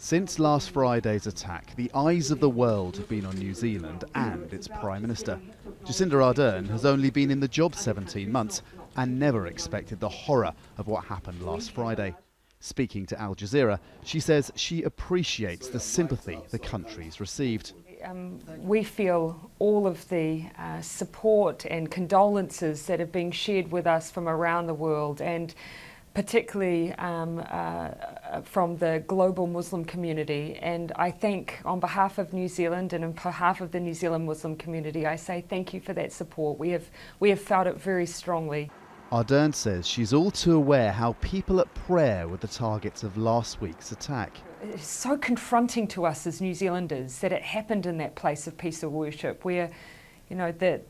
Since last Friday's attack, the eyes of the world have been on New Zealand and its Prime Minister. Jacinda Ardern has only been in the job 17 months and never expected the horror of what happened last Friday. Speaking to Al Jazeera, she says she appreciates the sympathy the country's received. We feel all of the support and condolences that have been shared with us from around the world, and particularly from the global Muslim community. And I think on behalf of New Zealand and on behalf of the New Zealand Muslim community, I say thank you for that support. We have felt it very strongly. Ardern says she's all too aware how people at prayer were the targets of last week's attack. It's so confronting to us as New Zealanders that it happened in that place of peace of worship where, you know, that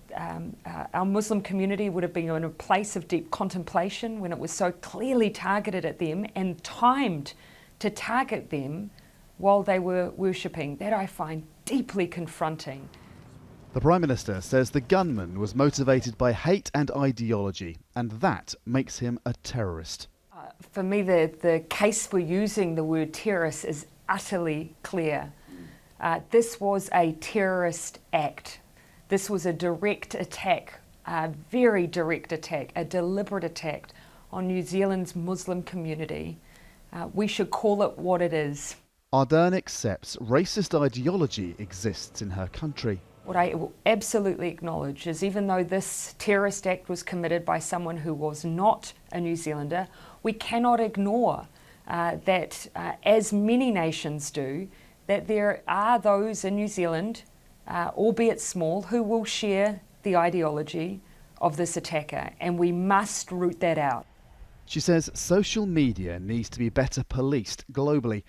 our Muslim community would have been in a place of deep contemplation when it was so clearly targeted at them and timed to target them while they were worshipping. That I find deeply confronting. The Prime Minister says the gunman was motivated by hate and ideology, and that makes him a terrorist. For me, the case for using the word terrorist is utterly clear. This was a terrorist act. This was a direct attack, a very direct attack, a deliberate attack on New Zealand's Muslim community. We should call it what it is. Ardern accepts racist ideology exists in her country. What I will absolutely acknowledge is even though this terrorist act was committed by someone who was not a New Zealander, we cannot ignore that, as many nations do, that there are those in New Zealand, albeit small, who will share the ideology of this attacker, and we must root that out. She says social media needs to be better policed globally,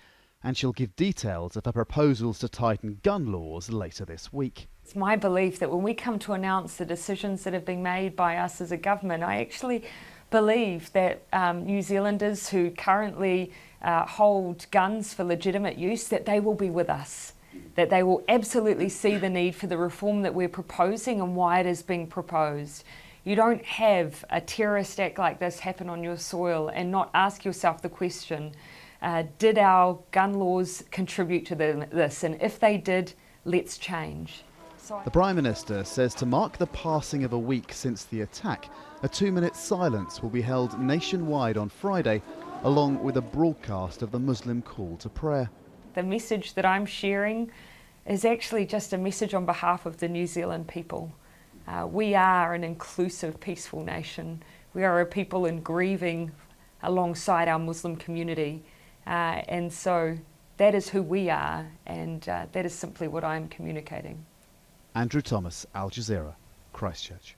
and she'll give details of her proposals to tighten gun laws later this week. It's my belief that when we come to announce the decisions that have been made by us as a government, I actually believe that New Zealanders who currently hold guns for legitimate use, that they will be with us, that they will absolutely see the need for the reform that we're proposing and why it is being proposed. You don't have a terrorist act like this happen on your soil and not ask yourself the question, did our gun laws contribute to this? And if they did, let's change. The Prime Minister says to mark the passing of a week since the attack, a 2-minute silence will be held nationwide on Friday, along with a broadcast of the Muslim call to prayer. The message that I'm sharing is actually just a message on behalf of the New Zealand people. We are an inclusive, peaceful nation. We are a people in grieving alongside our Muslim community. And so that is who we are, and that is simply what I'm communicating. Andrew Thomas, Al Jazeera, Christchurch.